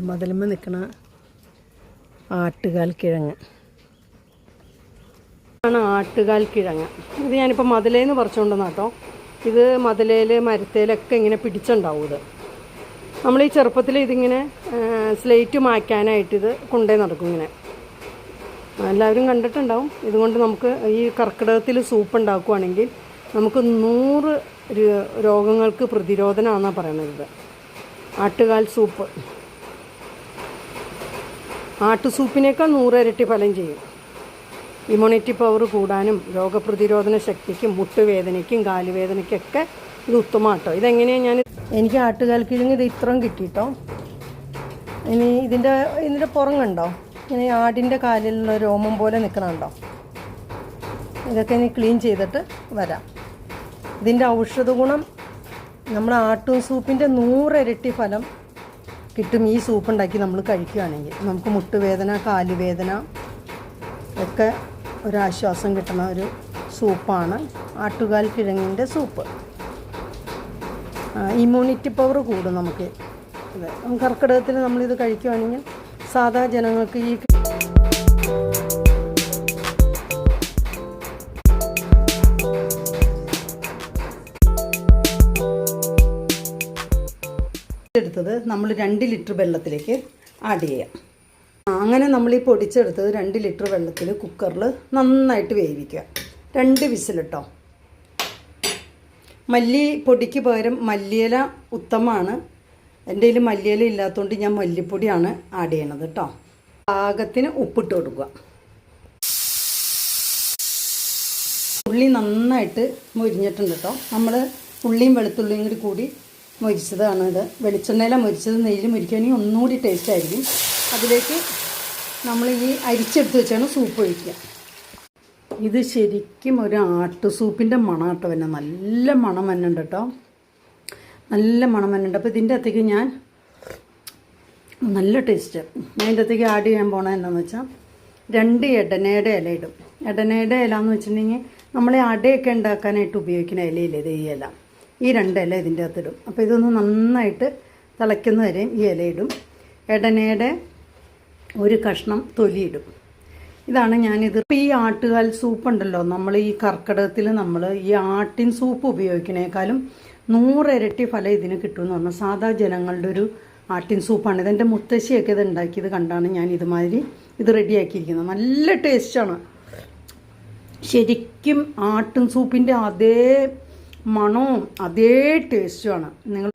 മതിലുമ്മ നിൽക്കണ ആട്ടുകാൽ കിഴങ്ങ് ആണ്. ആട്ടുകാൽ കിഴങ്ങ് ഇത് ഞാനിപ്പോൾ മതിലേന്ന് പറിച്ചുകൊണ്ടുവന്ന കേട്ടോ. ഇത് മതിലേൽ മരത്തേലൊക്കെ ഇങ്ങനെ പിടിച്ചുണ്ടാവും. ഇത് നമ്മൾ ഈ ചെറുപ്പത്തിൽ ഇതിങ്ങനെ സ്ലേറ്റ് മായ്ക്കാനായിട്ട് ഇത് കൊണ്ടേ നടക്കും. ഇങ്ങനെ എല്ലാവരും കണ്ടിട്ടുണ്ടാവും. ഇതുകൊണ്ട് നമുക്ക് ഈ കർക്കിടകത്തിൽ സൂപ്പ് ഉണ്ടാക്കുകയാണെങ്കിൽ നമുക്ക് 100 രോഗങ്ങൾക്ക് പ്രതിരോധനമാണെന്നാണ് പറയണത്. ഇത് ആട്ടുകാൽ സൂപ്പ് ആട്ടുസൂപ്പിനേക്കാൾ 100 ഇരട്ടി ഫലം ചെയ്യും. ഇമ്മ്യൂണിറ്റി പവർ കൂടാനും രോഗപ്രതിരോധന ശക്തിക്കും മുട്ടുവേദനയ്ക്കും കാലുവേദനയ്ക്കൊക്കെ ഇത് ഉത്തമമാട്ടോ. ഇതെങ്ങനെയാണ് എനിക്ക് ആട്ടുകാൽ കിഴങ്ങ് ഇത് ഇത്രയും കിട്ടിയിട്ടോ. ഇനി ഇതിൻ്റെ പുറം കണ്ടോ, ഇങ്ങനെ ആടിൻ്റെ കാലിലുള്ള രോമം പോലെ നിൽക്കണുണ്ടോ. ഇതൊക്കെ ഇനി ക്ലീൻ ചെയ്തിട്ട് വരാം. ഇതിൻ്റെ ഔഷധ ഗുണം നമ്മൾ ആട്ടും സൂപ്പിൻ്റെ 100 ഇരട്ടി ഫലം കിട്ടും. ഈ സൂപ്പ് ഉണ്ടാക്കി നമ്മൾ കഴിക്കുകയാണെങ്കിൽ നമുക്ക് മുട്ടുവേദന കാലുവേദന ഒക്കെ ഒരാശ്വാസം കിട്ടുന്ന ഒരു സൂപ്പാണ് ആട്ടുകാൽ കിഴങ്ങിൻ്റെ സൂപ്പ്. ഇമ്മ്യൂണിറ്റി പവർ കൂടും നമുക്ക്. അതെ, കർക്കിടകത്തിൽ നമ്മളിത് കഴിക്കുകയാണെങ്കിൽ സാധാ ജനങ്ങൾക്ക് ഈ എടുത്തത് നമ്മൾ 2 ലിറ്റർ വെള്ളത്തിലേക്ക് ആഡ് ചെയ്യാം. അങ്ങനെ നമ്മൾ ഈ പൊടിച്ചെടുത്തത് 2 ലിറ്റർ വെള്ളത്തിൽ കുക്കറിൽ നന്നായിട്ട് വേവിക്കുക. 2 വിസിലിട്ടോ. മല്ലി പൊടിക്ക് പകരം മല്ലിയില ഉത്തമമാണ്. എൻ്റെ കയ്യിൽ മല്ലിയില ഇല്ലാത്തതുകൊണ്ട് ഞാൻ മല്ലിപ്പൊടിയാണ് ആഡ് ചെയ്യണത് കേട്ടോ. പാകത്തിന് ഉപ്പിട്ട് കൊടുക്കുക. ഉള്ളി നന്നായിട്ട് മൊരിഞ്ഞിട്ടുണ്ട് കേട്ടോ. നമ്മൾ ഉള്ളിയും വെളുത്തുള്ളിയും കൂടി മൊരിച്ചതാണ് ഇത്. വെളിച്ചെണ്ണയിലാണ് മൊരിച്ചത്. നെയ്യിൽ മൊരിക്കുകയാണെങ്കിൽ ഒന്നുകൂടി ടേസ്റ്റ് ആയിരിക്കും. അതിലേക്ക് നമ്മൾ ഈ അരിച്ചെടുത്ത് വെച്ചാണ് സൂപ്പ് ഒഴിക്കുക. ഇത് ശരിക്കും ഒരു ആട്ടുസൂപ്പിൻ്റെ മണം കേട്ടോ. പിന്നെ നല്ല മണം വന്നുണ്ട് കേട്ടോ. നല്ല മണം വന്നുണ്ട്. അപ്പോൾ ഇതിൻ്റെ അകത്തേക്ക് ഞാൻ നല്ല ടേസ്റ്റ് ഞാൻ ഇതിൻ്റെ അകത്തേക്ക് ആഡ് ചെയ്യാൻ പോണത് എന്താണെന്ന് വെച്ചാൽ 2 എടനയുടെ ഇല ഇടും. എടനയുടെ ഇല എന്ന് വെച്ചിട്ടുണ്ടെങ്കിൽ നമ്മൾ അടയൊക്കെ ഉണ്ടാക്കാനായിട്ട് ഉപയോഗിക്കുന്ന ഇലയില്ലേ, ഇത് ഈ ഇല. ഈ 2 ഇല ഇതിൻ്റെ അകത്തിടും. അപ്പോൾ ഇതൊന്ന് നന്നായിട്ട് തിളയ്ക്കുന്ന വരെയും ഈ ഇല ഇടും. എടനയുടെ ഒരു കഷ്ണം തൊലിയിടും. ഇതാണ് ഞാനിത്. ഇപ്പോൾ ഈ ആട്ടുകാൽ സൂപ്പ് ഉണ്ടല്ലോ, നമ്മൾ ഈ കർക്കിടകത്തിൽ നമ്മൾ ഈ ആട്ടിൻ സൂപ്പ് ഉപയോഗിക്കുന്നതിനേക്കാളും 100 ഇരട്ടി ഫലം ഇതിന് കിട്ടുമെന്ന് പറഞ്ഞാൽ സാധാ ജനങ്ങളുടെ ഒരു ആട്ടിൻ സൂപ്പാണ്. ഇതെൻ്റെ മുത്തശ്ശിയൊക്കെ ഇത് ഉണ്ടാക്കിയത് കണ്ടാണ് ഞാൻ ഇതുമാതിരി ഇത് റെഡിയാക്കിയിരിക്കുന്നത്. നല്ല ടേസ്റ്റാണ്. ശരിക്കും ആട്ടിൻ സൂപ്പിൻ്റെ അതേ മണവും അതേ ടേസ്റ്റുമാണ്. നിങ്ങൾ